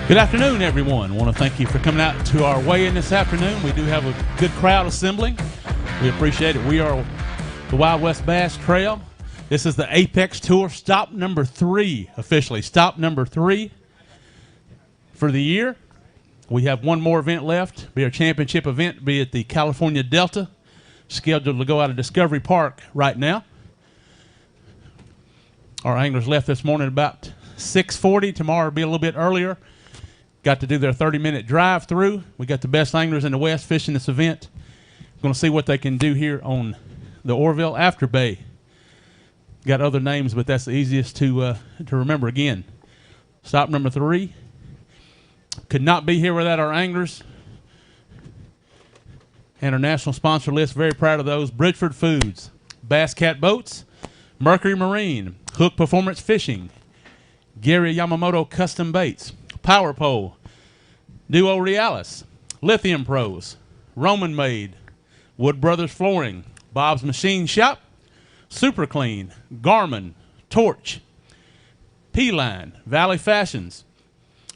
Good afternoon, everyone. I want to thank you for coming out to our weigh-in this afternoon. We do have a good crowd assembling. We appreciate it. We are the Wild West Bass Trail. This is the Apex Tour, stop number 3, officially. Stop number 3 for the year. We have one more event left. Be our championship event, be at the California Delta, scheduled to go out of Discovery Park right now. Our anglers left this morning about 6:40. Tomorrow will be a little bit earlier. Got to do their 30-minute drive-through. We got the best anglers in the West fishing this event. Going to see what they can do here on the Orville After Bay. Got other names, but that's the easiest to remember. Again, stop number 3. Could not be here without our anglers and our national sponsor list. Very proud of those. Bridgeford Foods, Bass Cat Boats, Mercury Marine, Hook Performance Fishing, Gary Yamamoto Custom Baits, Power Pole, Duo Realis, Lithium Pros, Roman Made, Wood Brothers Flooring, Bob's Machine Shop, Super Clean, Garmin, Torch, P-Line, Valley Fashions,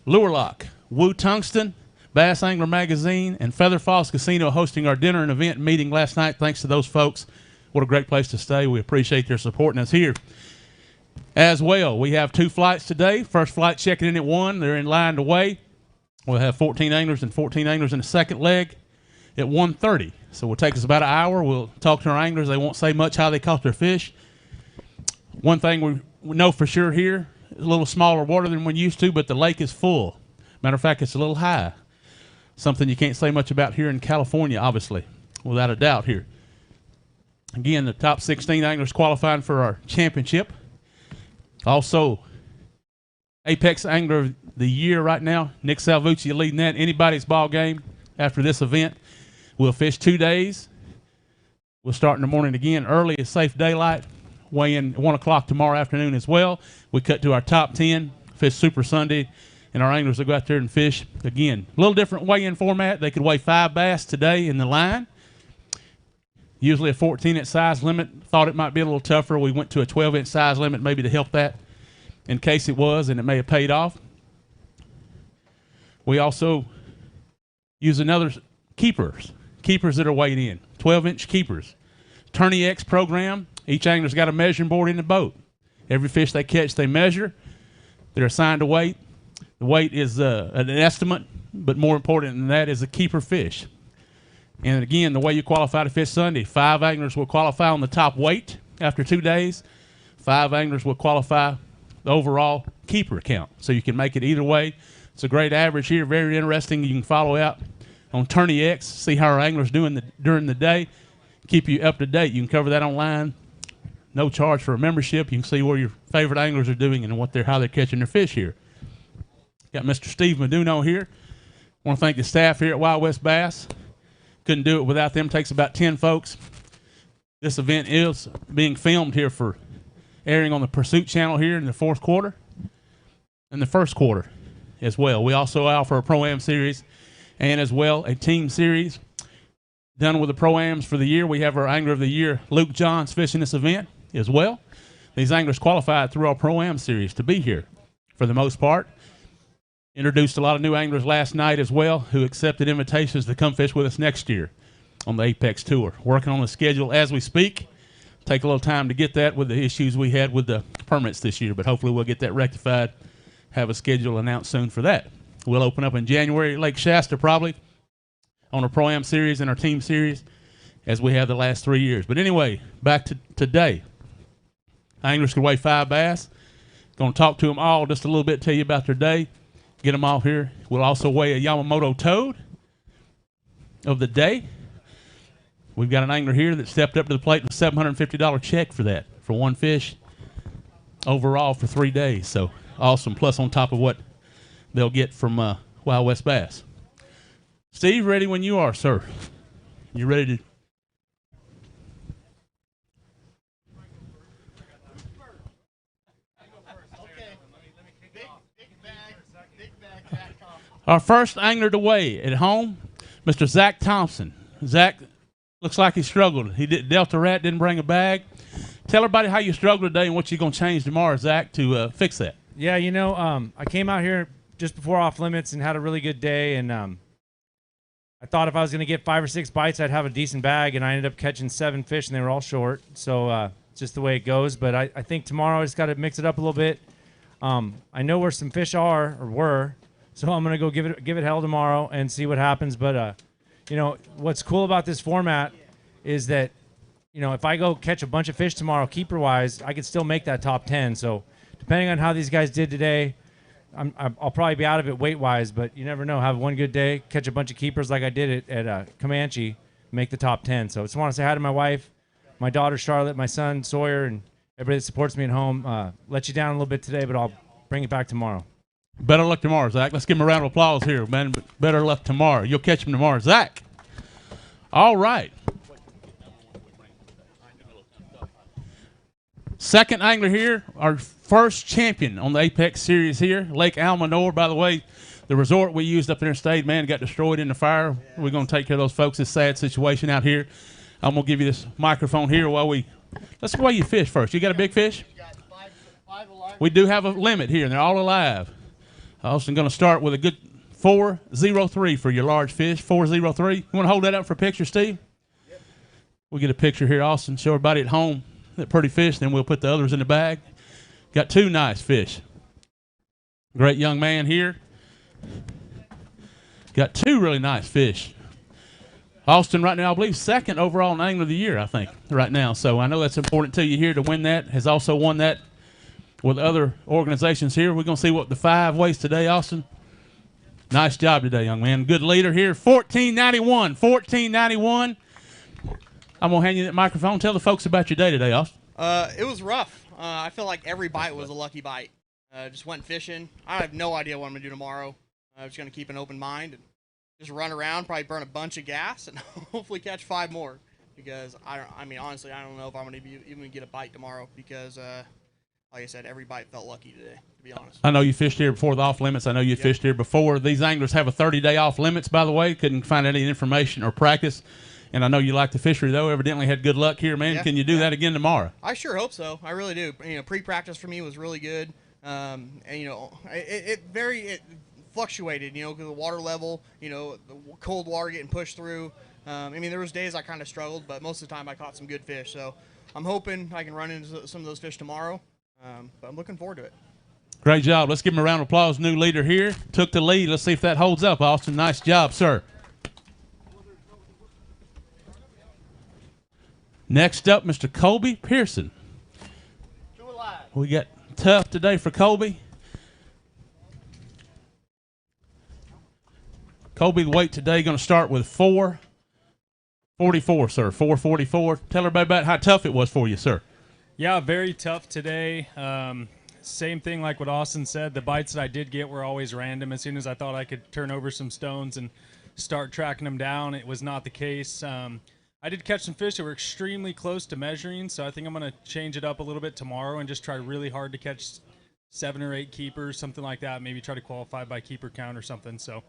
Lure Lock, Woo Tungsten, Bass Angler Magazine, and Feather Falls Casino hosting our dinner and event meeting last night. Thanks to those folks. What a great place to stay. We appreciate their supporting us here. As well, we have 2 flights today. First flight checking in at 1. They're in line to weigh. We'll have 14 anglers and 14 anglers in the second leg at 1:30. So it'll take us about an hour. We'll talk to our anglers. They won't say much how they caught their fish. One thing we know for sure here, a little smaller water than we're used to, but the lake is full. Matter of fact, it's a little high. Something you can't say much about here in California, obviously, without a doubt here. Again, the top 16 anglers qualifying for our championship. Also, Apex Angler of the Year right now, Nick Salvucci leading that. Anybody's ball game after this event. We'll fish 2 days. We'll start in the morning again early as safe daylight. Weigh in at 1 o'clock tomorrow afternoon as well. We cut to our top 10, fish Super Sunday, and our anglers will go out there and fish. Again, a little different weigh-in format. They could weigh 5 bass today in the line. Usually a 14-inch size limit. Thought it might be a little tougher. We went to a 12-inch size limit maybe to help that in case it was, and it may have paid off. We also use another keepers that are weighed in, 12-inch keepers. Tourney X program. Each angler's got a measuring board in the boat. Every fish they catch, they measure. They're assigned a weight. The weight is an estimate, but more important than that is a keeper fish. And again, the way you qualify to fish Sunday, 5 anglers will qualify on the top weight after 2 days. 5 anglers will qualify the overall keeper count. So you can make it either way. It's a great average here, very interesting. You can follow out on Tourney X, see how our anglers doing during the day, keep you up to date. You can cover that online. No charge for a membership. You can see where your favorite anglers are doing and how they're catching their fish here. Got Mr. Steve Meduno here. I want to thank the staff here at Wild West Bass. Couldn't do it without them. Takes about 10 folks. This event is being filmed here for airing on the Pursuit channel here in the 4th quarter and the 1st quarter as well. We also offer a Pro-Am series and as well a team series. Done with the Pro-Ams for the year. We have our Angler of the Year, Luke Johns, fishing this event as well. These anglers qualified through our Pro-Am series to be here for the most part. Introduced a lot of new anglers last night as well who accepted invitations to come fish with us next year on the Apex Tour. Working on the schedule as we speak. Take a little time to get that with the issues we had with the permits this year, but hopefully we'll get that rectified. Have a schedule announced soon for that. We'll open up in January at Lake Shasta probably on our Pro-Am series and our team series as we have the last 3 years. But anyway, back to today. Anglers can weigh 5 bass. Going to talk to them all just a little bit, tell you about their day. Get them all here. We'll also weigh a Yamamoto toad of the day. We've got an angler here that stepped up to the plate with a $750 check for that, for 1 fish overall for 3 days. So awesome. Plus on top of what they'll get from Wild West Bass. Steve, ready when you are, sir. You ready to? Our first angler to weigh at home, Mr. Zach Thompson. Zach looks like he struggled. He Delta Rat didn't bring a bag. Tell everybody how you struggled today and what you're going to change tomorrow, Zach, to fix that. Yeah, you know, I came out here just before off limits and had a really good day, and I thought if I was going to get 5 or 6 bites, I'd have a decent bag, and I ended up catching 7 fish, and they were all short. So it's just the way it goes. But I think tomorrow I just got to mix it up a little bit. I know where some fish are or were, so I'm going to go give it hell tomorrow and see what happens. But you know, what's cool about this format is that, you know, if I go catch a bunch of fish tomorrow, keeper-wise, I could still make that top 10. So depending on how these guys did today, I'll probably be out of it weight-wise, but you never know. Have one good day, catch a bunch of keepers like I did at Comanche, make the top 10. So I just want to say hi to my wife, my daughter Charlotte, my son Sawyer, and everybody that supports me at home. Let you down a little bit today, but I'll bring it back tomorrow. Better luck tomorrow, Zach. Let's give him a round of applause here, man. Better luck tomorrow. You'll catch him tomorrow. Zach. All right. Second angler here, our first champion on the Apex Series here, Lake Almanor. By the way, the resort we used up there in State, man, got destroyed in the fire. We're going to take care of those folks. It's a sad situation out here. I'm going to give you this microphone here while let's weigh you fish first. You got a big fish? Five alive. We do have a limit here, and they're all alive. I'm going to start with a good 403 for your large fish, 403. You want to hold that up for a picture, Steve? Yep. We'll get a picture here, Austin. Show everybody at home that pretty fish, then we'll put the others in the bag. Got 2 nice fish. Great young man here. Got 2 really nice fish. Austin right now, I believe, second overall in Angler of the Year, I think, right now. So I know that's important to you here to win that. Has also won that with other organizations here. We're going to see what the 5 weighs today, Austin. Nice job today, young man. Good leader here. 1491. 1491. I'm going to hand you that microphone. Tell the folks about your day today, Austin. It was rough. I feel like every bite was a lucky bite. Just went fishing. I have no idea what I'm going to do tomorrow. I'm just going to keep an open mind and just run around, probably burn a bunch of gas, and hopefully catch 5 more. Because, I mean, honestly, I don't know if I'm going to even get a bite tomorrow because, like I said, every bite felt lucky today, to be honest. I know you fished here before the off limits. I know you fished here before. These anglers have a 30-day off limits, by the way. Couldn't find any information or practice. And I know you like the fishery, though. Evidently had good luck here, man. Can you do that again tomorrow? I sure hope so. I really do. You know, pre-practice for me was really good. And, you know, it fluctuated, you know, because the water level, you know, the cold water getting pushed through. I mean, there was days I kind of struggled, but most of the time I caught some good fish. So I'm hoping I can run into some of those fish tomorrow. But I'm looking forward to it. Great job. Let's give him a round of applause. New leader here. Took the lead. Let's see if that holds up, Austin. Nice job, sir. Next up, Mr. Colby Pearson. 2 alive. We got tough today for Colby. Colby, the weight today going to start with 444, sir. 444. Tell everybody about how tough it was for you, sir. Yeah, very tough today. Same thing like what Austin said. The bites that I did get were always random. As soon as I thought I could turn over some stones and start tracking them down, it was not the case. I did catch some fish that were extremely close to measuring, so I think I'm going to change it up a little bit tomorrow and just try really hard to catch 7 or 8 keepers, something like that. Maybe try to qualify by keeper count or something. So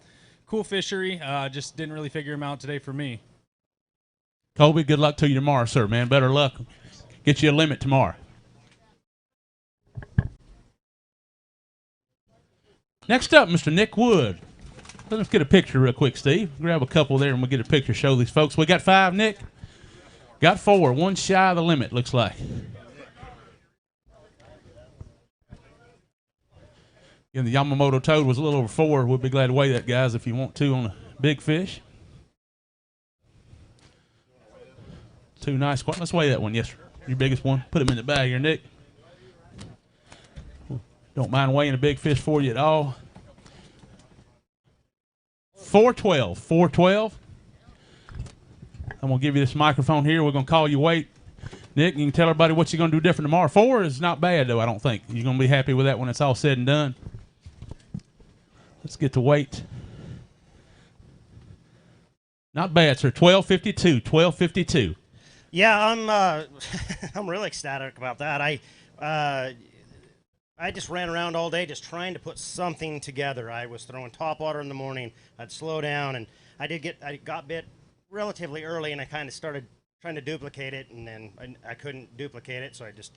cool fishery. Just didn't really figure them out today for me. Colby, good luck to you tomorrow, sir, man. Better luck. Get you a limit tomorrow. Next up, Mr. Nick Wood. Let's get a picture real quick, Steve. Grab a couple there and we'll get a picture, show these folks. We got 5, Nick. Got 4. 1 shy of the limit, looks like. And the Yamamoto toad was a little over 4. We'll be glad to weigh that, guys, if you want to on a big fish. 2 nice. Let's weigh that one, yes, sir. Your biggest one. Put him in the bag here, Nick. Don't mind weighing a big fish for you at all. 412. 412. I'm going to give you this microphone here. We're going to call you weight. Nick, you can tell everybody what you're going to do different tomorrow. 4 is not bad, though, I don't think. You're going to be happy with that when it's all said and done. Let's get the weight. Not bad, sir. 1252. 1252. Yeah, I'm I'm really ecstatic about that. I just ran around all day just trying to put something together. I was throwing top water in the morning. I'd slow down, and I got bit relatively early, and I kind of started trying to duplicate it, and then I couldn't duplicate it, so I just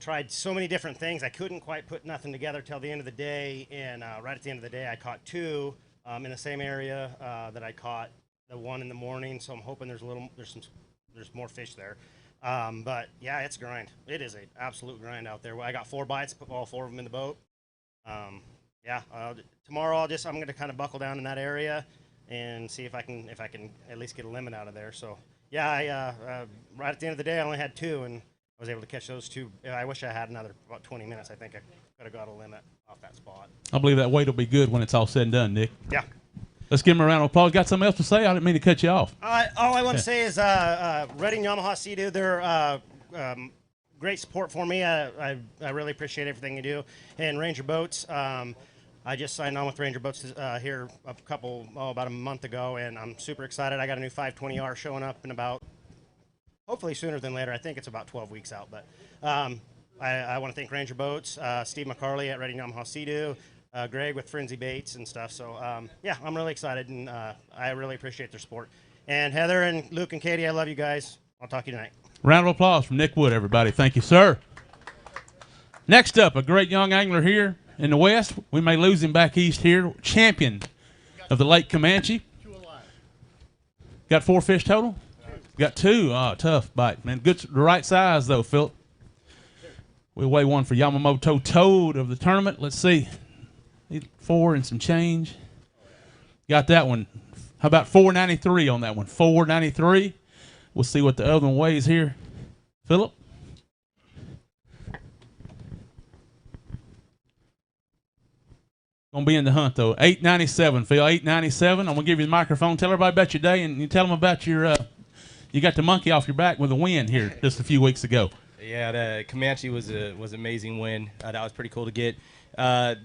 tried so many different things. I couldn't quite put nothing together till the end of the day, and right at the end of the day, I caught two in the same area that I caught the one in the morning. So I'm hoping there's more fish there. But yeah, it's a grind. It is an absolute grind out there. I got 4 bites, put all 4 of them in the boat. Yeah, tomorrow I'm going to kind of buckle down in that area and see if I can at least get a limit out of there. So yeah, right at the end of the day, I only had 2, and I was able to catch those 2. I wish I had another about 20 minutes. I think I could have got a limit off that spot. I believe that weight will be good when it's all said and done, Nick. Yeah. Let's give him a round of applause. Got something else to say? I didn't mean to cut you off. All I want to say is Redding Yamaha Sea-Doo, they're great support for me. I really appreciate everything you do. And Ranger Boats, I just signed on with Ranger Boats here about a month ago, and I'm super excited. I got a new 520R showing up in about, hopefully sooner than later. I think it's about 12 weeks out. But I want to thank Ranger Boats, Steve McCarley at Redding Yamaha Sea-Doo, Greg with Frenzy Baits and stuff. So, yeah, I'm really excited, and I really appreciate their support. And Heather and Luke and Katie, I love you guys. I'll talk to you tonight. Round of applause from Nick Wood, everybody. Thank you, sir. Next up, a great young angler here in the West. We may lose him back east here. Champion of the Lake Comanche. Got 4 fish total? Got 2. Oh, tough bite, man. Good, the right size, though, Philip. We weigh one for Yamamoto Toad of the tournament. Let's see. 4 and some change. Got that one. How about 493 on that one? 493. We'll see what the other one weighs here. Philip? Gonna be in the hunt though. 897, Phil. 897. I'm gonna give you the microphone. Tell everybody about your day, and you tell them about your. You got the monkey off your back with a win here just a few weeks ago. Yeah, the Comanche was an amazing win. That was pretty cool to get.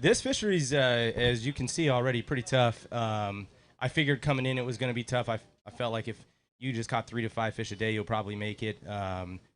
This fishery's, as you can see already, pretty tough. I figured coming in it was going to be tough. I felt like if you just caught 3 to 5 fish a day, you'll probably make it.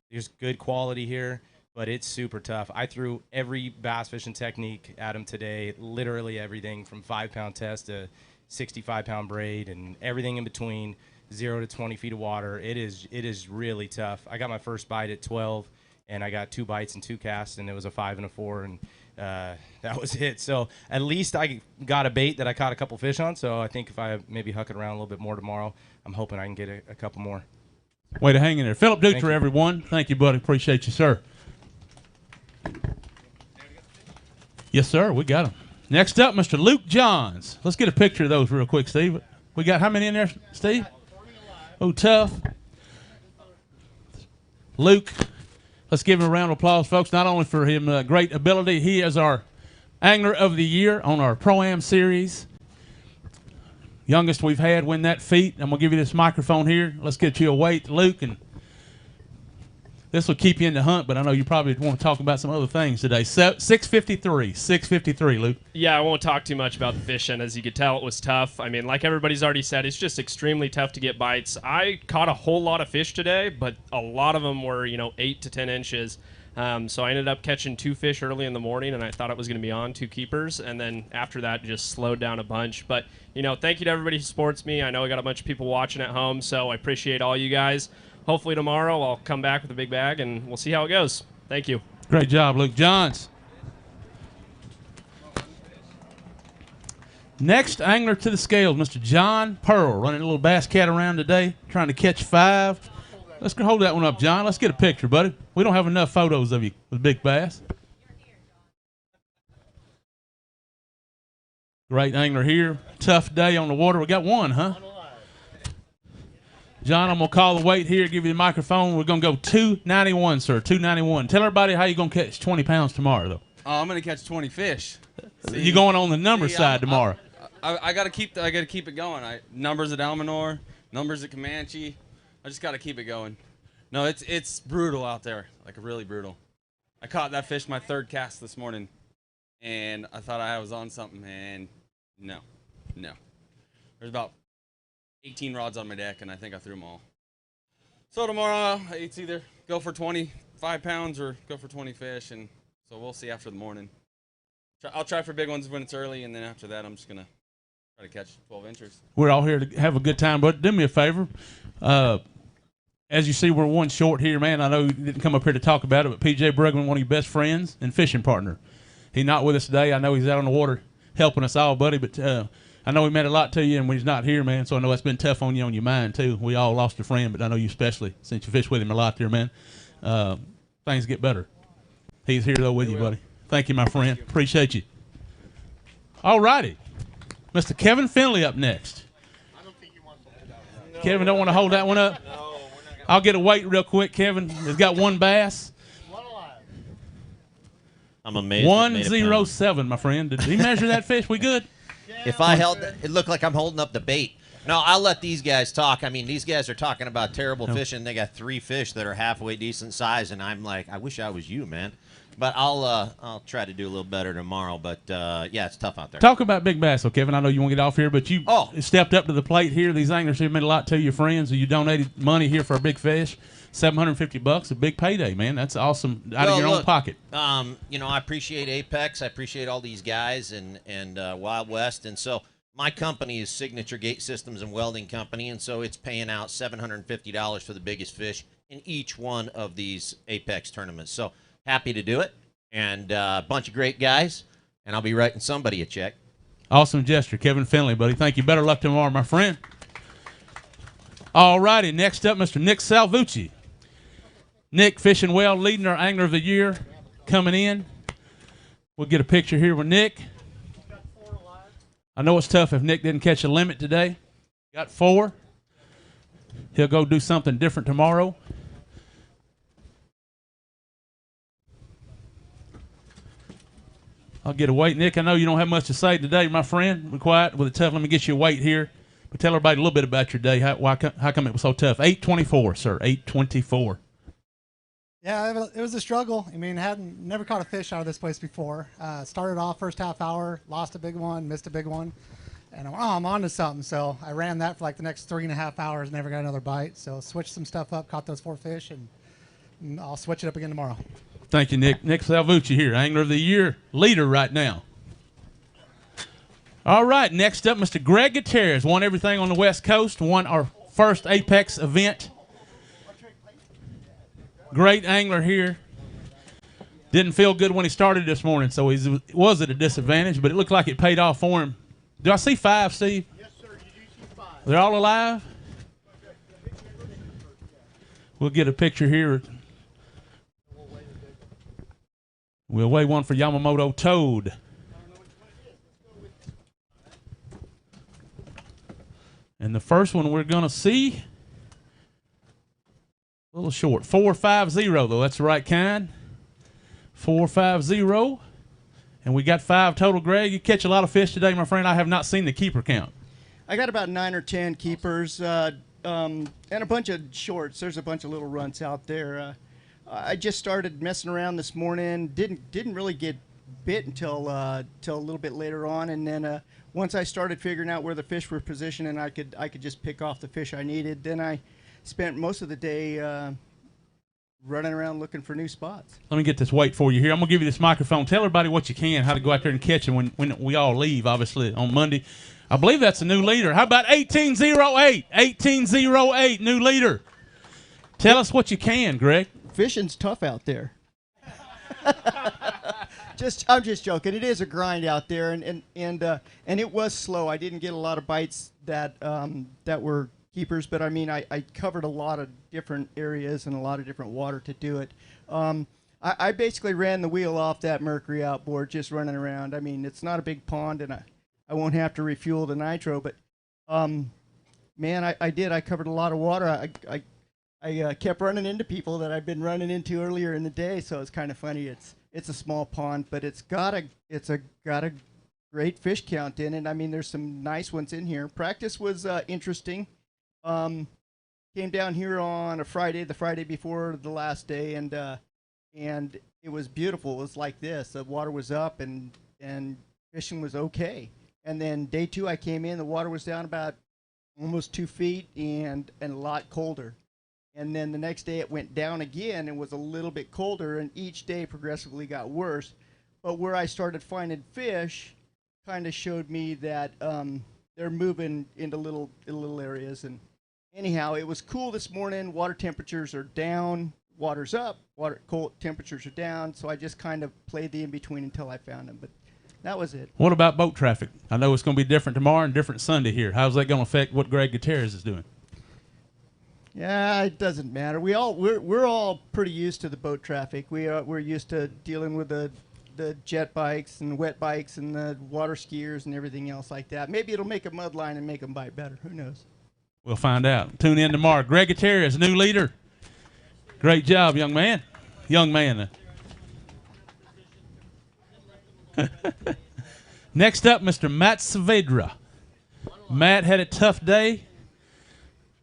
There's good quality here, but it's super tough. I threw every bass fishing technique at him today, literally everything from 5-pound test to 65-pound braid and everything in between, 0 to 20 feet of water. It is really tough. I got my first bite at 12, and I got 2 bites and 2 casts, and it was a 5 and a 4, and that was it. So at least I got a bait that I caught a couple fish on. So I think if I maybe huck it around a little bit more tomorrow, I'm hoping I can get a couple more. Way to hang in there. Philip Dutra, everyone. Thank you, buddy. Appreciate you, sir. Yes, sir. We got him. Next up, Mr. Luke Johns. Let's get a picture of those real quick, Steve. We got how many in there, Steve? Oh, tough. Luke. Let's give him a round of applause, folks, not only for his great ability. He is our Angler of the Year on our Pro-Am series. Youngest we've had win that feat. I'm going to give you this microphone here. Let's get you a weight, Luke, and this will keep you in the hunt, but I know you probably want to talk about some other things today. 653, Luke. Yeah, I won't talk too much about the fishing. As you could tell, it was tough. I mean, like everybody's already said, it's just extremely tough to get bites. I caught a whole lot of fish today, but a lot of them were, 8 to 10 inches. So I ended up catching 2 fish early in the morning, and I thought it was going to be on 2 keepers. And then after that, just slowed down a bunch. But, thank you to everybody who supports me. I know I got a bunch of people watching at home, so I appreciate all you guys. Hopefully tomorrow I'll come back with a big bag, and we'll see how it goes. Thank you. Great job, Luke Johns. Next angler to the scales, Mr. John Pearl, running a little bass cat around today, trying to catch 5. Let's hold that one up, John. Let's get a picture, buddy. We don't have enough photos of you with big bass. Great angler here. Tough day on the water. We got 1, huh? John, I'm going to call the weight here, give you the microphone. We're going to go 291, sir, 291. Tell everybody how you're going to catch 20 pounds tomorrow, though. I'm going to catch 20 fish. You're going on the number side tomorrow. I got to keep it going. Numbers at Almanor, numbers at Comanche. I just got to keep it going. No, it's brutal out there, like really brutal. I caught that fish my 3rd cast this morning, and I thought I was on something, and no. There's about 18 rods on my deck, and I think I threw them all. So tomorrow, it's either go for 25 pounds or go for 20 fish, and so we'll see after the morning. I'll try for big ones when it's early, and then after that, I'm just going to try to catch 12 inchers. We're all here to have a good time, but do me a favor. As you see, we're one short here, man. I know you didn't come up here to talk about it, but P.J. Brugman, one of your best friends and fishing partner. He's not with us today. I know he's out on the water helping us all, buddy, but I know he meant a lot to you, and when he's not here, man, so I know that's been tough on you on your mind, too. We all lost a friend, but I know you especially, since you fished with him a lot there, man. Things get better. He's here, though, with you, buddy. Thank you, my friend. Appreciate you. All righty. Mr. Kevin Finley up next. I don't think you want to hold that one. Kevin, don't want to hold that one up? No, I'll get a weight real quick, Kevin. He's got one bass. I'm amazed. 107, my friend. Did he measure that fish? We good? If I held it looked like I'm holding up the bait. No, I'll let these guys talk. I mean, these guys are talking about terrible fishing. They got 3 fish that are halfway decent size, and I'm like, I wish I was you, man. But I'll try to do a little better tomorrow. But yeah, it's tough out there. Talk about big bass, though, Kevin. I know you want to get off here, but you stepped up to the plate here. These anglers have meant a lot to your friends. You donated money here for a big fish. $750, a big payday, man. That's awesome out of your own pocket. You know, I appreciate Apex. I appreciate all these guys and Wild West. And so my company is Signature Gate Systems and Welding Company, and so it's paying out $750 for the biggest fish in each one of these Apex tournaments. So happy to do it, and a bunch of great guys, and I'll be writing somebody a check. Awesome gesture, Kevin Finley, buddy. Thank you. Better luck tomorrow, my friend. All righty, next up, Mr. Nick Salvucci. Nick, fishing well, leading our Angler of the Year, coming in. We'll get a picture here with Nick. I know it's tough if Nick didn't catch a limit today. Got 4. He'll go do something different tomorrow. I'll get a weight. Nick, I know you don't have much to say today, my friend. Be quiet with it tough. Let me get you a weight here. But tell everybody a little bit about your day. How come it was so tough? 824, sir. 824. Yeah, it was a struggle. I mean, never caught a fish out of this place before. Started off first half hour, lost a big one, missed a big one, and I'm on to something. So I ran that for like the next 3.5 hours, never got another bite. So switched some stuff up, caught those 4 fish, and I'll switch it up again tomorrow. Thank you, Nick. Nick Salvucci here, Angler of the Year leader right now. All right, next up, Mr. Greg Gutierrez. Won everything on the West Coast, won our first Apex event. Great angler here. Didn't feel good when he started this morning, so he was at a disadvantage, but it looked like it paid off for him. Do I see 5, Steve? Yes, sir. You do see 5. They're all alive? We'll get a picture here. We'll weigh one for Yamamoto Toad. And the first one we're going to see, a little short, 450 though. That's the right kind. 450. And we got 5 total, Greg. You catch a lot of fish today, my friend. I have not seen the keeper count. I got about 9 or 10 keepers and a bunch of shorts. There's a bunch of little runts out there. I just started messing around this morning. Didn't really get bit until a little bit later on, and then once I started figuring out where the fish were positioned and I could just pick off the fish I needed, then I spent most of the day running around looking for new spots. Let me get this weight for you here. I'm going to give you this microphone. Tell everybody what you can, how to go out there and catch them when we all leave, obviously, on Monday. I believe that's a new leader. How about 1808? 1808, new leader. Tell us what you can, Greg. Fishing's tough out there. I'm just joking. It is a grind out there, and it was slow. I didn't get a lot of bites that were keepers, but I mean, I covered a lot of different areas and a lot of different water to do it. I basically ran the wheel off that Mercury outboard, just running around. I mean, it's not a big pond, and I won't have to refuel the nitro, but man, I did. I covered a lot of water. I kept running into people that I've been running into earlier in the day, so it's kind of funny. It's a small pond, but it's got a great fish count in it. I mean, there's some nice ones in here. Practice was interesting. Came down here on a Friday, the Friday before the last day, and it was beautiful. It was like this. The water was up, and and fishing was okay. And then day 2 I came in, the water was down about almost 2 feet and a lot colder. And then the next day it went down again and was a little bit colder, and each day progressively got worse. But where I started finding fish kind of showed me that they're moving into little areas. And anyhow, it was cool this morning. Water temperatures are down, water's up, cold temperatures are down. So I just kind of played the in-between until I found them. But that was it. What about boat traffic? I know it's going to be different tomorrow and different Sunday here. How's that going to affect what Greg Gutierrez is doing? Yeah, it doesn't matter. We're all pretty used to the boat traffic. We're used to dealing with the jet bikes and wet bikes and the water skiers and everything else like that. Maybe it'll make a mud line and make them bite better. Who knows? We'll find out. Tune in tomorrow. Greg Gutierrez, new leader. Great job, young man. Young man. Next up, Mr. Matt Saavedra. Matt had a tough day.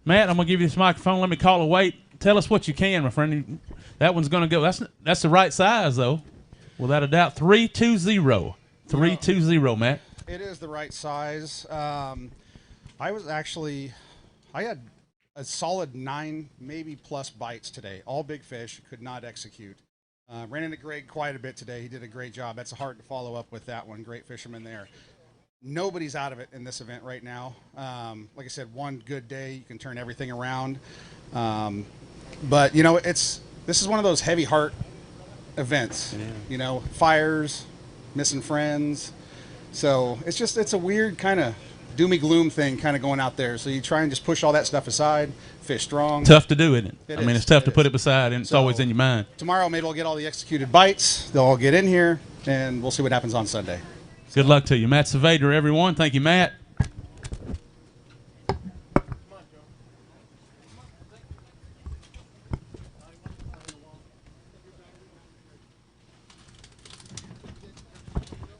Matt, I'm going to give you this microphone. Let me call a weight. Tell us what you can, my friend. That one's going to go. That's the right size, though. Without a doubt. 320. 320, Matt. It is the right size. I had a solid 9, maybe plus bites today. All big fish. Could not execute. Ran into Greg quite a bit today. He did a great job. That's hard to follow up with that one. Great fisherman there. Nobody's out of it in this event right now. Like I said, one good day, you can turn everything around. But, you know, this is one of those heavy heart events. Yeah. You know, fires, missing friends. So it's a weird kind of doomy gloom thing kind of going out there. So you try and just push all that stuff aside, fish strong. Tough to do, isn't it? I mean, it's tough to put it beside, and it's always in your mind. Tomorrow, maybe I'll get all the executed bites. They'll all get in here, and we'll see what happens on Sunday. Good luck to you. Matt Saavedra, everyone. Thank you, Matt.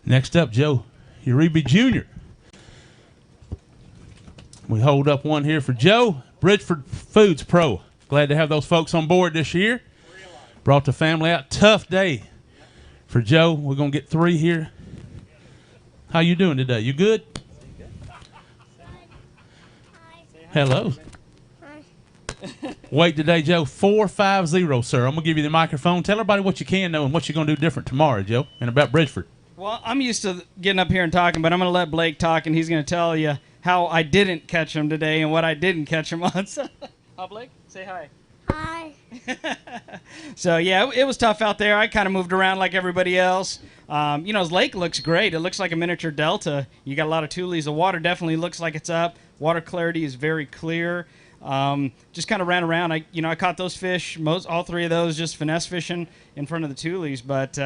Next up, Joe Uribe Jr. We hold up one here for Joe. Bridgeford Foods Pro. Glad to have those folks on board this year. Brought the family out. Tough day for Joe. We're going to get 3 here. How you doing today? You good? Hello. Weight today, Joe, 450, sir. I'm going to give you the microphone. Tell everybody what you can know and what you're going to do different tomorrow, Joe, and about Bridgeford. Well, I'm used to getting up here and talking, but I'm going to let Blake talk, and he's going to tell you how I didn't catch him today and what I didn't catch him on. Blake, say hi. Hi. So, yeah, it was tough out there. I kind of moved around like everybody else. You know, his lake looks great. It looks like a miniature delta. You got a lot of tules. The water definitely looks like it's up. Water clarity is very clear. Just kind of ran around. I caught those fish, all 3 of those just finesse fishing in front of the tules. But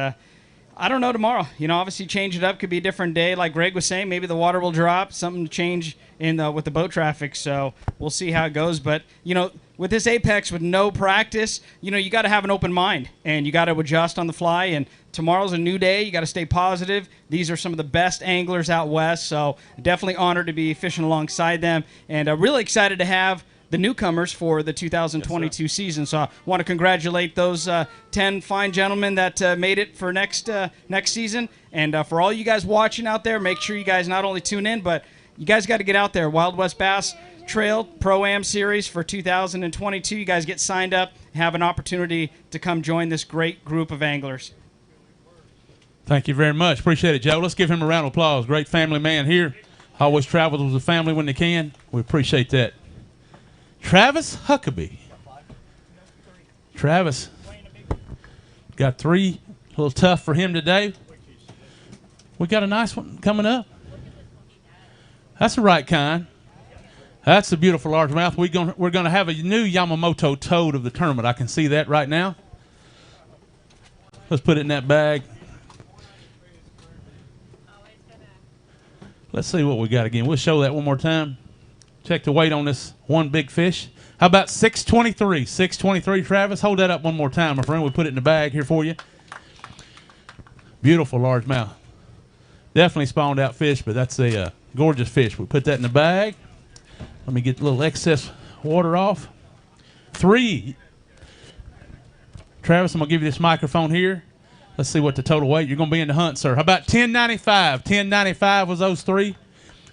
I don't know tomorrow. You know, obviously change it up. Could be a different day. Like Greg was saying, maybe the water will drop. Something to change with the boat traffic. So we'll see how it goes. But, you know, with this Apex with no practice, you know, you got to have an open mind and you got to adjust on the fly. And tomorrow's a new day. You got to stay positive. These are some of the best anglers out west. So definitely honored to be fishing alongside them. And really excited to have the newcomers for the 2022 season. So I want to congratulate those 10 fine gentlemen that made it for next season. And for all you guys watching out there, make sure you guys not only tune in, but you guys got to get out there. Wild West Bass Trail Pro-Am Series for 2022. You guys get signed up, have an opportunity to come join this great group of anglers. Thank you very much. Appreciate it, Joe. Let's give him a round of applause. Great family man here. Always travels with the family when they can. We appreciate that. Travis Huckabee. Travis got 3. A little tough for him today. We got a nice one coming up. That's the right kind. That's a beautiful largemouth. We're gonna have a new Yamamoto toad of the tournament. I can see that right now. Let's put it in that bag. Let's see what we got again. We'll show that one more time. Check the weight on this one big fish. How about 623? 623, Travis. Hold that up one more time, my friend. We'll put it in the bag here for you. Beautiful largemouth. Definitely spawned out fish, but that's a gorgeous fish. We'll put that in the bag. Let me get a little excess water off. 3. Travis, I'm going to give you this microphone here. Let's see what the total weight. You're going to be in the hunt, sir. How about 1095? 1095 was those three.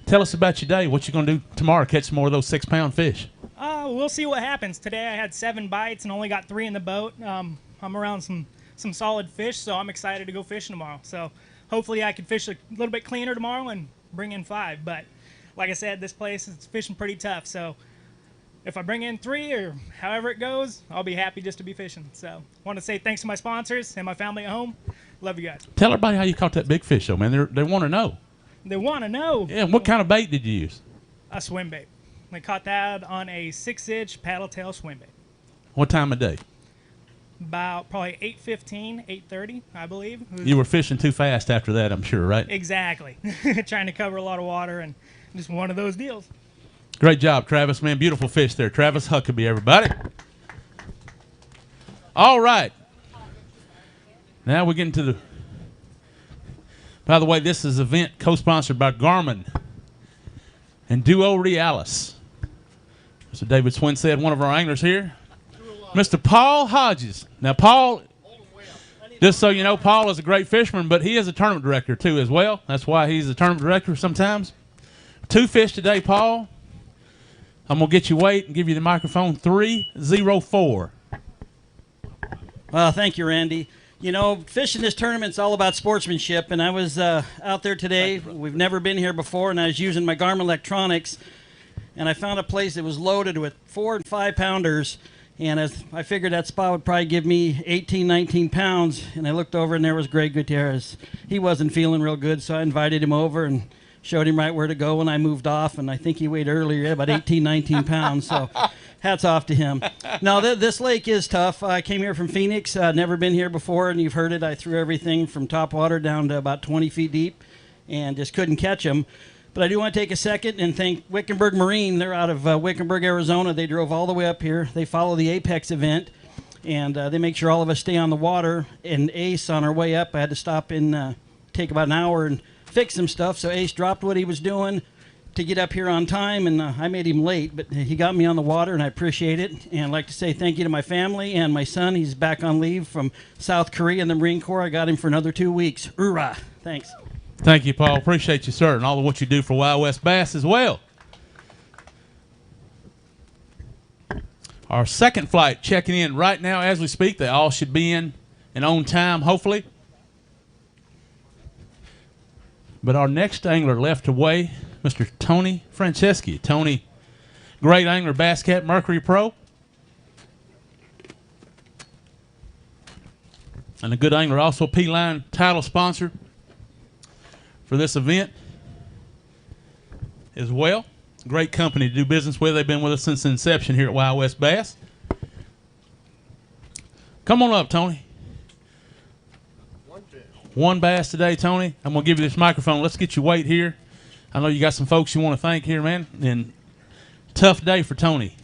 Tell us about your day. What you going to do tomorrow? Catch some more of those 6-pound fish. We'll see what happens. Today I had 7 bites and only got 3 in the boat. I'm around some solid fish, so I'm excited to go fishing tomorrow. So hopefully I can fish a little bit cleaner tomorrow and bring in 5. But like I said, this place is fishing pretty tough. So if I bring in 3 or however it goes, I'll be happy just to be fishing. So want to say thanks to my sponsors and my family at home. Love you guys. Tell everybody how you caught that big fish, though, man. They want to know. They want to know. Yeah, what kind of bait did you use? A swim bait. I caught that on a 6-inch paddle tail swim bait. What time of day? About probably 8:15, 8:30, I believe. You were fishing too fast after that, I'm sure, right? Exactly. Trying to cover a lot of water and just one of those deals. Great job, Travis, man. Beautiful fish there. Travis Huckabee, everybody. All right. Now we're getting to the... By the way, this is an event co-sponsored by Garmin and Duo Realis. Mr. David Swinstead, one of our anglers here. Mr. Paul Hodges. Now, Paul, just so you know, Paul is a great fisherman, but he is a tournament director, too, as well. That's why he's a tournament director sometimes. 2 fish today, Paul. I'm going to get you weight and give you the microphone. 304. Well, thank you, Randy. You know, fishing this tournament's all about sportsmanship, and I was out there today. We've never been here before, and I was using my Garmin electronics, and I found a place that was loaded with 4 and 5 pounders, and as I figured that spot would probably give me 18, 19 pounds, and I looked over, and there was Greg Gutierrez. He wasn't feeling real good, so I invited him over and showed him right where to go when I moved off, and I think he weighed earlier about 18, 19 pounds, so hats off to him. Now, this lake is tough. I came here from Phoenix. Never been here before, and you've heard it. I threw everything from top water down to about 20 feet deep and just couldn't catch them. But I do want to take a second and thank Wickenburg Marine. They're out of Wickenburg, Arizona. They drove all the way up here. They follow the Apex event, and they make sure all of us stay on the water. And Ace, on our way up, I had to stop and take about an hour and fix some stuff. So Ace dropped what he was doing to get up here on time, and I made him late, but he got me on the water, and I appreciate it. And I'd like to say thank you to my family and my son. He's back on leave from South Korea in the Marine Corps. I got him for another 2 weeks. Hoorah! Thanks. Thank you, Paul. Appreciate you, sir, and all of what you do for Wild West Bass as well. Our second flight checking in right now as we speak. They all should be in and on time, hopefully. But our next angler left away, Mr. Tony Franceschi. Tony, great angler, Bass Cat Mercury Pro. And a good angler, also P-Line title sponsor for this event as well. Great company to do business with. They've been with us since inception here at Wild West Bass. Come on up, Tony. One bass today, Tony. I'm going to give you this microphone. Let's get your weight here. I know you got some folks you want to thank here, man. And tough day for Tony.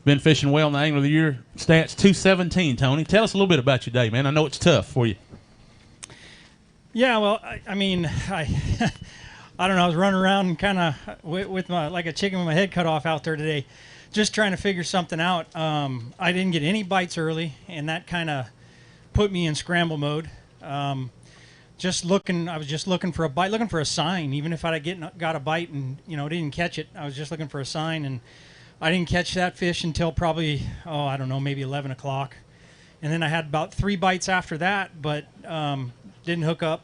Been fishing well in the Angler of the Year stats, 217, Tony. Tell us a little bit about your day, man. I know it's tough for you. Yeah, well, I mean, I don't know. I was running around kind of with my like a chicken with my head cut off out there today, just trying to figure something out. I didn't get any bites early, and that kind of put me in scramble mode. I was just looking for a bite, looking for a sign. Even if I got a bite and didn't catch it, I was just looking for a sign, and I didn't catch that fish until probably I don't know, maybe 11 o'clock. And then I had about 3 bites after that, but didn't hook up.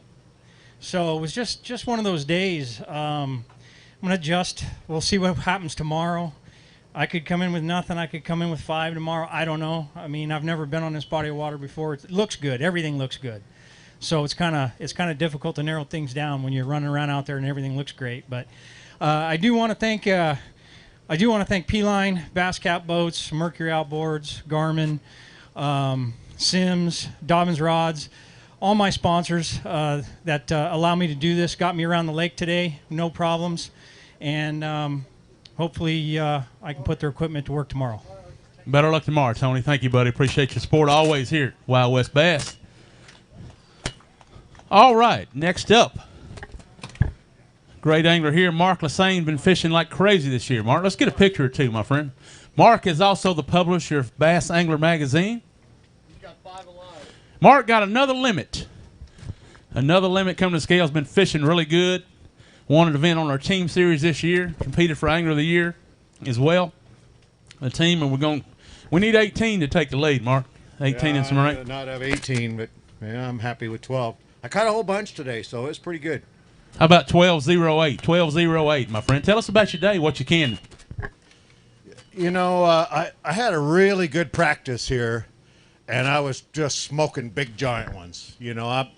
So it was just one of those days. I'm gonna adjust. We'll see what happens tomorrow. I could come in with nothing. I could come in with 5 tomorrow. I don't know. I mean, I've never been on this body of water before. It looks good. Everything looks good. So it's kind of difficult to narrow things down when you're running around out there and everything looks great. But I do want to thank P-Line, Bass Cat Boats, Mercury Outboards, Garmin, Sims, Dobbins Rods, all my sponsors that allow me to do this. Got me around the lake today, no problems, and hopefully I can put their equipment to work tomorrow. Better luck tomorrow, Tony. Thank you, buddy. Appreciate your support always here at Wild West Bass. All right, next up, great angler here, Mark Lassane, been fishing like crazy this year. Mark, let's get a picture or two, my friend. Mark is also the publisher of Bass Angler Magazine. He's got 5 Mark got another limit. Another limit coming to scale. Has been fishing really good. Won an event on our team series this year. Competed for Angler of the Year as well. A team, and we need 18 to take the lead, Mark. 18 and some rank. Not have 18, but yeah, I'm happy with 12. I caught a whole bunch today, so it's pretty good. How about 1208? 1208, my friend. Tell us about your day, what you can. You know, I had a really good practice here, and I was just smoking big giant ones. You know, I'm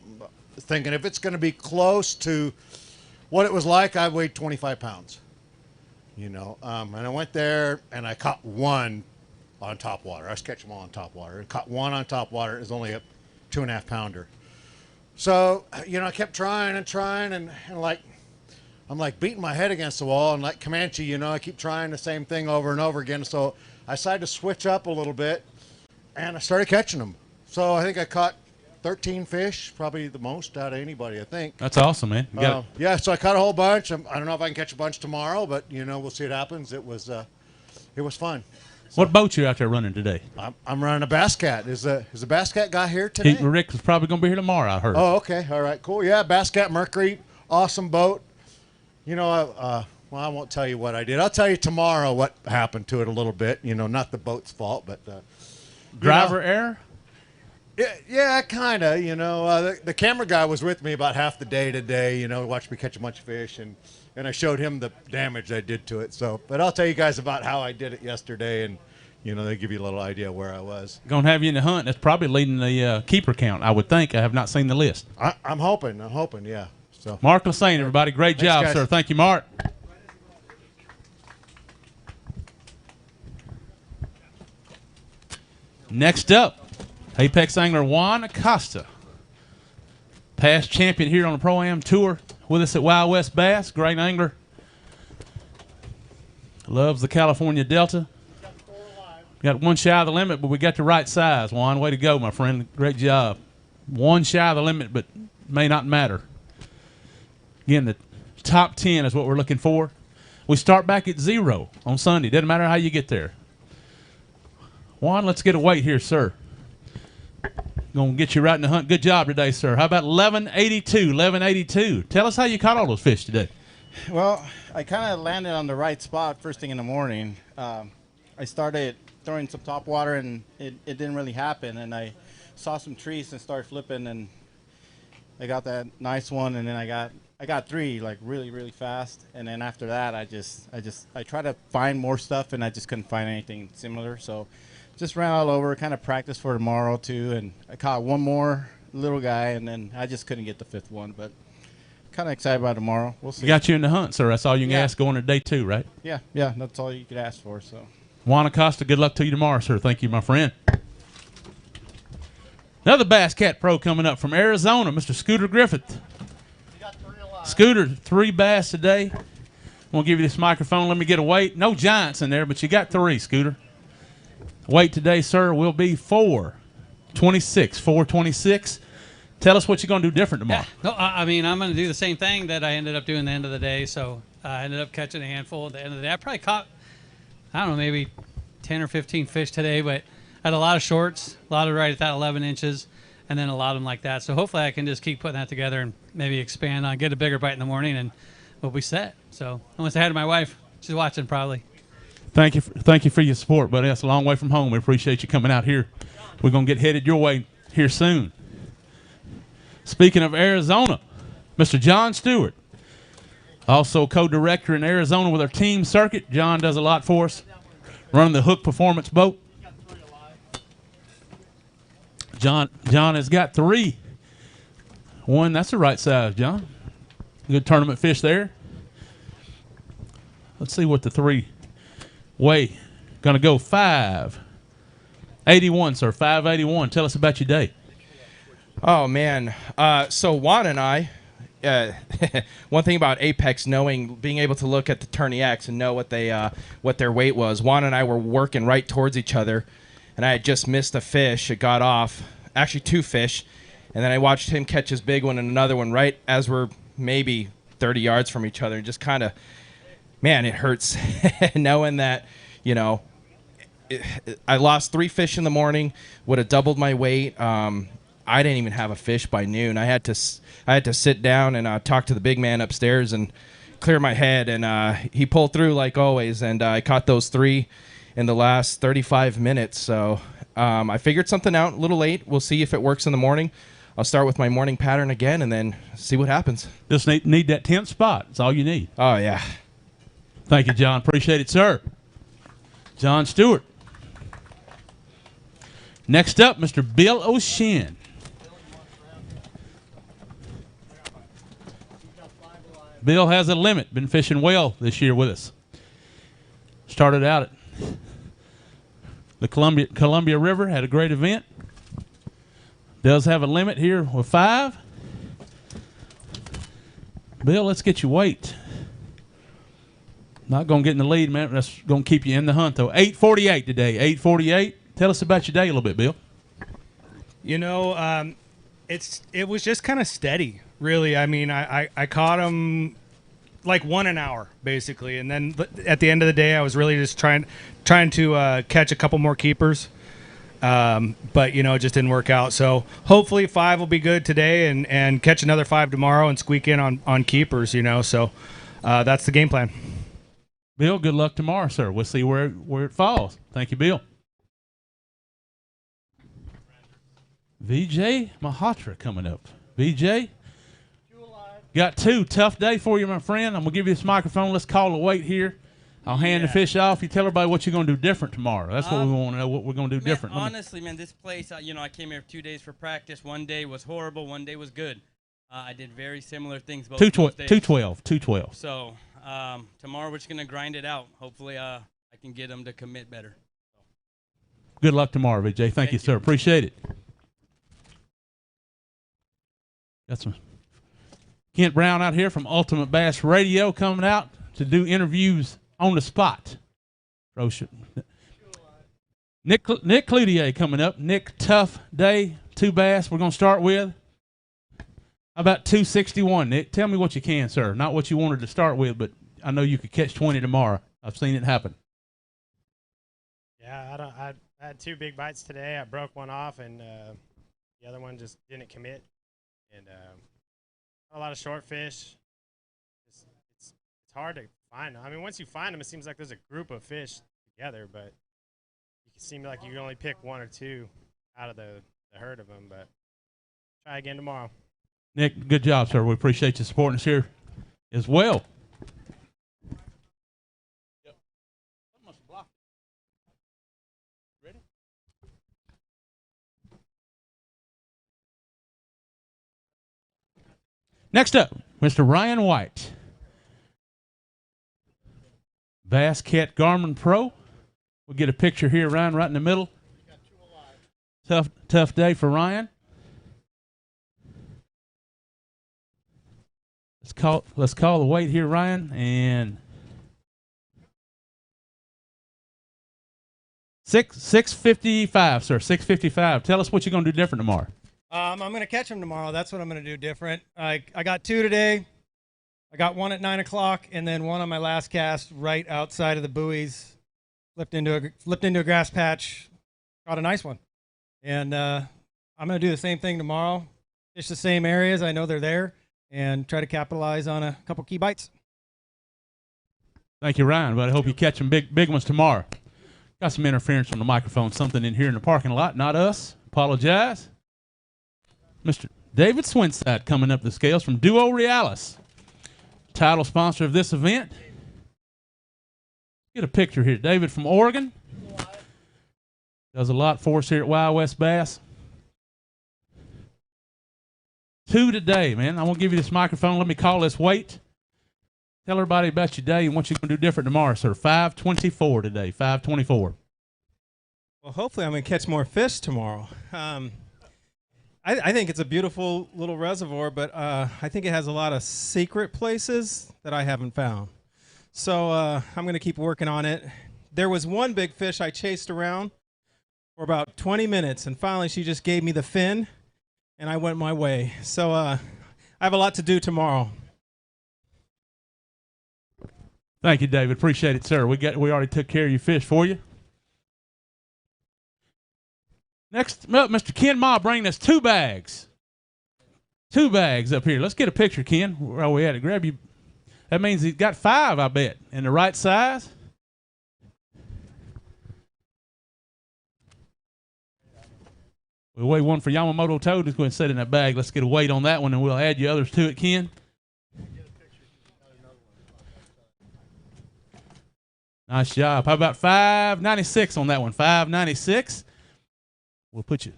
thinking if it's going to be close to what it was like, I weighed 25 pounds. You know, and I went there, and I caught one on top water. I was catching them all on top water. And caught one on top water. It was only a 2.5 pounder. So, you know, I kept trying and like, I'm like beating my head against the wall, and like Comanche, you know, I keep trying the same thing over and over again. So I decided to switch up a little bit, and I started catching them. So I think I caught 13 fish, probably the most out of anybody, I think. That's awesome, man. Yeah, so I caught a whole bunch. I don't know if I can catch a bunch tomorrow, but, you know, we'll see what happens. It was fun. What boat you out there running today? I'm running a Bass Cat. Is the Bass Cat guy here today? Rick is probably going to be here tomorrow, I heard. Oh, okay. All right, cool. Yeah, Bass Cat Mercury, awesome boat. You know, well, I won't tell you what I did. I'll tell you tomorrow what happened to it a little bit. You know, not the boat's fault, but driver error. Yeah, kind of. You know, the camera guy was with me about half the day today. You know, watched me catch a bunch of fish, and I showed him the damage I did to it. So, but I'll tell you guys about how I did it yesterday, and you know, they give you a little idea where I was. Going to have you in the hunt. That's probably leading the keeper count, I would think. I have not seen the list. I'm hoping. Yeah. So, Mark Lassane, everybody, great job, guys. sir. Thank you, Mark. Next up, Apex angler Juan Acosta, past champion here on the Pro-Am Tour, with us at Wild West Bass. Great angler. Loves the California Delta. Got one shy of the limit, but we got the right size. Juan, way to go, my friend. Great job. One shy of the limit, but may not matter. Again, the top 10 is what we're looking for. We start back at 0 on Sunday. Doesn't matter how you get there. Juan, let's get a weight here, sir. Going to get you right in the hunt. Good job today, sir. How about 1182? 1182. Tell us how you caught all those fish today. Well, I kind of landed on the right spot first thing in the morning. I started throwing some top water, and it didn't really happen. And I saw some trees and started flipping, and I got that nice one. And then I got 3 like really, really fast. And then after that, I tried to find more stuff, and I just couldn't find anything similar. So just ran all over, kind of practiced for tomorrow too. And I caught one more little guy, and then I just couldn't get the 5th one. But kind of excited about tomorrow. We'll see. Got you in the hunt, sir. That's all you can ask going to day 2, right? Yeah, that's all you could ask for. So, Juan Acosta, good luck to you tomorrow, sir. Thank you, my friend. Another Bass Cat Pro coming up from Arizona, Mr. Scooter Griffith. Scooter, 3 bass today. I'm going to give you this microphone. Let me get a weight. No giants in there, but you got 3, Scooter. Weight today, sir, will be 426. 426. Tell us what you're going to do different tomorrow. No, I mean, I'm going to do the same thing that I ended up doing at the end of the day. So I ended up catching a handful at the end of the day. I probably caught, I don't know, maybe 10 or 15 fish today, but I had a lot of shorts, a lot of right at that 11 inches, and then a lot of them like that. So hopefully I can just keep putting that together and maybe expand on, get a bigger bite in the morning, and we'll be set. So I want to say hi to my wife. She's watching probably. Thank you for your support, buddy. That's a long way from home. We appreciate you coming out here. We're going to get headed your way here soon. Speaking of Arizona, Mr. John Stewart, also co-director in Arizona with our team circuit. John does a lot for us, running the Hook Performance boat. John has got 3. One, that's the right size, John. Good tournament fish there. Let's see what the 3 weigh. Going to go 581, sir. 581. Tell us about your day. Oh, man. So Juan and I, one thing about Apex, being able to look at the Tourney X and know what their weight was, Juan and I were working right towards each other, and I had just missed a fish. It got off, actually 2 fish, and then I watched him catch his big one and another one right as we're maybe 30 yards from each other. And just kind of, man, it hurts knowing that, you know, I lost 3 fish in the morning, would have doubled my weight. I didn't even have a fish by noon. I had to sit down and talk to the big man upstairs and clear my head, and he pulled through like always, and I caught those 3 in the last 35 minutes. So I figured something out a little late. We'll see if it works in the morning. I'll start with my morning pattern again and then see what happens. Just need that 10th spot. That's all you need. Oh, yeah. Thank you, John. Appreciate it, sir. John Stewart. Next up, Mr. Bill O'Shin. Bill has a limit. Been fishing well this year with us. Started out at the Columbia River. Had a great event. Does have a limit here with 5. Bill, let's get your weight. Not going to get in the lead, man. That's going to keep you in the hunt, though. 8:48 today. 8:48. Tell us about your day a little bit, Bill. You know, it was just kind of steady, really. I mean, I caught them like 1 an hour, basically. And then at the end of the day, I was really just trying to catch a couple more keepers. But, you know, it just didn't work out. So hopefully 5 will be good today and catch another 5 tomorrow and squeak in on keepers, you know. So that's the game plan. Bill, good luck tomorrow, sir. We'll see where it falls. Thank you, Bill. VJ Mahatra coming up. VJ, got 2. Tough day for you, my friend. I'm going to give you this microphone. Let's call the weight here. I'll hand the fish off. You tell everybody what you're going to do different tomorrow. That's what we want to know, what we're going to do different. Honestly, man, this place, you know, I came here 2 days for practice. One day was horrible. One day was good. I did very similar things both days. 212. So tomorrow we're just going to grind it out. Hopefully I can get them to commit better. Good luck tomorrow, VJ. Thank you, sir. Appreciate it. Got some Kent Brown out here from Ultimate Bass Radio coming out to do interviews on the spot. Nick Cloutier coming up. Nick, tough day, 2 bass. We're going to start with about 261. Nick, tell me what you can, sir. Not what you wanted to start with, but I know you could catch 20 tomorrow. I've seen it happen. Yeah, I had 2 big bites today. I broke one off, and the other one just didn't commit. And a lot of short fish. It's hard to find them. I mean, once you find them, it seems like there's a group of fish together, but you can seem like you can only pick 1 or 2 out of the herd of them. But try again tomorrow. Nick, good job, sir. We appreciate you supporting us here as well. Next up, Mr. Ryan White. Bass Cat Garmin Pro. We'll get a picture here, Ryan, right in the middle. Tough day for Ryan. Let's call the weight here, Ryan, and 655, sir. 655. Tell us what you're gonna do different tomorrow. I'm going to catch them tomorrow. That's what I'm going to do different. I got 2 today. I got 1 at 9 o'clock, and then 1 on my last cast right outside of the buoys. Flipped into a grass patch. Caught a nice one. And I'm going to do the same thing tomorrow. Fish the same areas. I know they're there, and try to capitalize on a couple key bites. Thank you, Ryan. But I hope you catch some big ones tomorrow. Got some interference from the microphone. Something in here in the parking lot. Not us. Apologize. Mr. David Swinside coming up the scales from Duo Realis, title sponsor of this event. Get a picture here. David from Oregon. Does a lot for us here at Wild West Bass. 2 today, man. I'm going to give you this microphone. Let me call this weight. Tell everybody about your day and what you're going to do different tomorrow, sir. 524 today. 524. Well, hopefully I'm going to catch more fish tomorrow. I think it's a beautiful little reservoir, but I think it has a lot of secret places that I haven't found. So I'm going to keep working on it. There was one big fish I chased around for about 20 minutes, and finally she just gave me the fin, and I went my way. So I have a lot to do tomorrow. Thank you, David. Appreciate it, sir. We already took care of your fish for you. Next up, Mr. Ken Ma bringing us 2 bags. 2 bags up here. Let's get a picture, Ken. Where are we at? Grab you. That means he's got 5, I bet, in the right size. We weigh one for Yamamoto Toad. Just go ahead and set in that bag. Let's get a weight on that one, and we'll add you others to it, Ken. Nice job. How about 596 on that one? 596. We'll put you.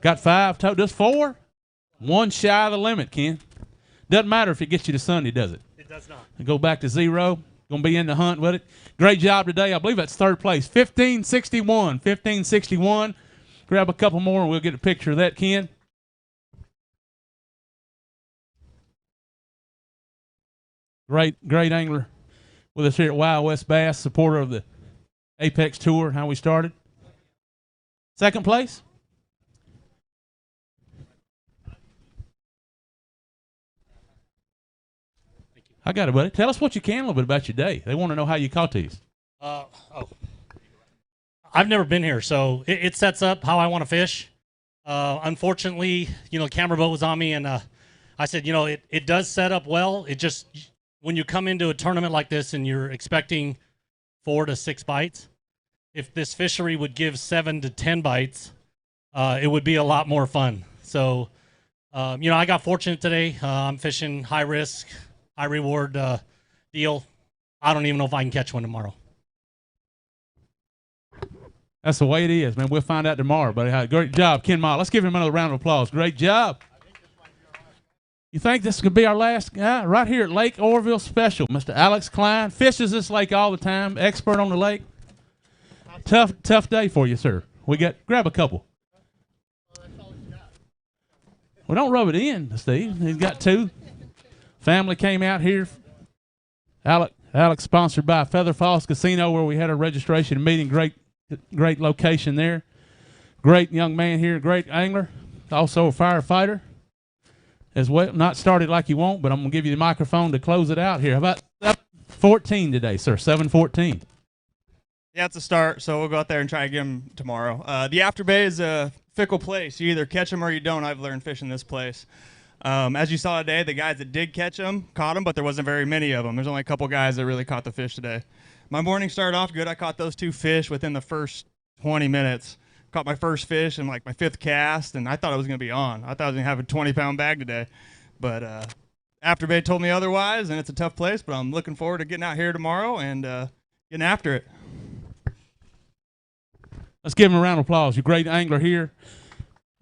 Got 5 total. Just 4. 1 shy of the limit, Ken. Doesn't matter if it gets you to Sunday, does it? It does not. Go back to 0. Going to be in the hunt with it. Great job today. I believe that's 3rd place. 1561. 1561. Grab a couple more and we'll get a picture of that, Ken. Great angler with us here at Wild West Bass, supporter of the Apex Tour, how we started. 2nd place. I got it, buddy. Tell us what you can a little bit about your day. They want to know how you caught these. I've never been here, so it sets up how I want to fish. Unfortunately, the camera boat was on me, and I said, it does set up well. It just, when you come into a tournament like this and you're expecting 4 to 6 bites, if this fishery would give 7 to 10 bites, it would be a lot more fun. So, I got fortunate today. I'm fishing high risk, high reward deal. I don't even know if I can catch one tomorrow. That's the way it is, man. We'll find out tomorrow, buddy. Great job, Ken Ma. Let's give him another round of applause. Great job. You think this could be our last guy? Right here at Lake Orville Special, Mr. Alex Klein. Fishes this lake all the time. Expert on the lake. Tough day for you, sir. Grab a couple. Well, don't rub it in, Steve. He's got 2. Family came out here. Alex sponsored by Feather Falls Casino, where we had a registration meeting. Great location there. Great young man here, great angler, also a firefighter as well. Not started like you want, but I'm going to give you the microphone to close it out here. How about 14 today, sir? 7:14. Yeah, it's a start, so we'll go out there and try to get them tomorrow. The Afterbay is a fickle place. You either catch them or you don't. I've learned fishing this place. As you saw today, the guys that did catch them caught them, but there wasn't very many of them. There's only a couple guys that really caught the fish today. My morning started off good. I caught those 2 fish within the first 20 minutes. Caught my first fish in like my 5th cast, and I thought I was going to be on. I thought I was going to have a 20-pound bag today. But Afterbay told me otherwise, and it's a tough place, but I'm looking forward to getting out here tomorrow and getting after it. Let's give him a round of applause. You're a great angler here.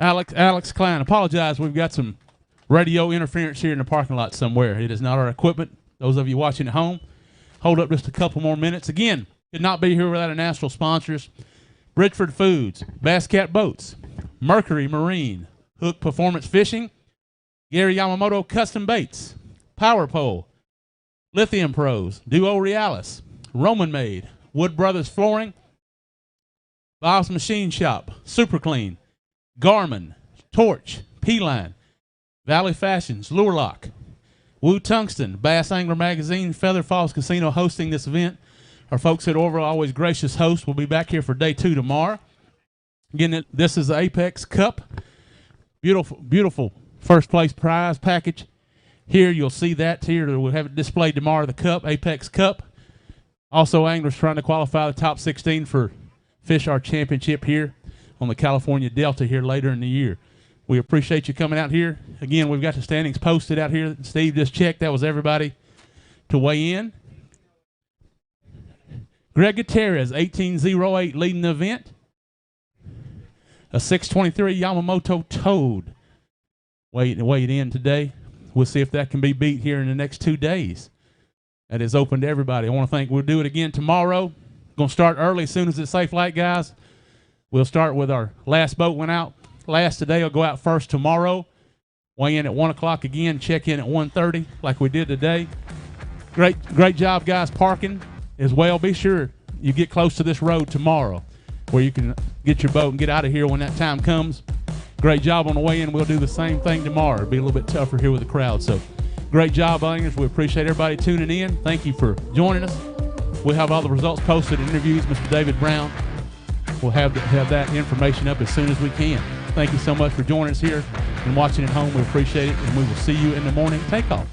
Alex Klein. Apologize, we've got some radio interference here in the parking lot somewhere. It is not our equipment. Those of you watching at home, hold up just a couple more minutes. Again, could not be here without our national sponsors. Bridgeford Foods, Bass Cat Boats, Mercury Marine, Hook Performance Fishing, Gary Yamamoto Custom Baits, Power Pole, Lithium Pros, Duo Realis, Roman Made, Wood Brothers Flooring, Bob's Machine Shop, Super Clean, Garmin, Torch, P-Line, Valley Fashions, Lure Lock, Woo Tungsten, Bass Angler Magazine, Feather Falls Casino hosting this event. Our folks at Orville, always gracious hosts. We'll be back here for day 2 tomorrow. Again, this is the Apex Cup. Beautiful, beautiful first place prize package. Here, you'll see that here. We'll have it displayed tomorrow, the Cup, Apex Cup. Also, anglers trying to qualify the top 16 for Fish Our Championship here on the California Delta here later in the year. We appreciate you coming out here. Again, we've got the standings posted out here. Steve just checked. That was everybody to weigh in. Greg Gutierrez, 1808, leading the event. A 623 Yamamoto Toad weighed in today. We'll see if that can be beat here in the next 2 days. That is open to everybody. I want to thank. We'll do it again tomorrow. Going to start early as soon as it's safe light, guys. We'll start with our last boat went out last today. Will go out first tomorrow. Weigh in at 1 o'clock again. Check in at 1:30 like we did today. Great job, guys, parking as well. Be sure you get close to this road tomorrow where you can get your boat and get out of here when that time comes. Great job on the way in. We'll do the same thing tomorrow. It'll be a little bit tougher here with the crowd. So great job, anglers. We appreciate everybody tuning in. Thank you for joining us. We'll have all the results posted, interviews, Mr. David Brown. we'll have that information up as soon as we can. Thank you so much for joining us here and watching at home. We appreciate it, and we will see you in the morning takeoff.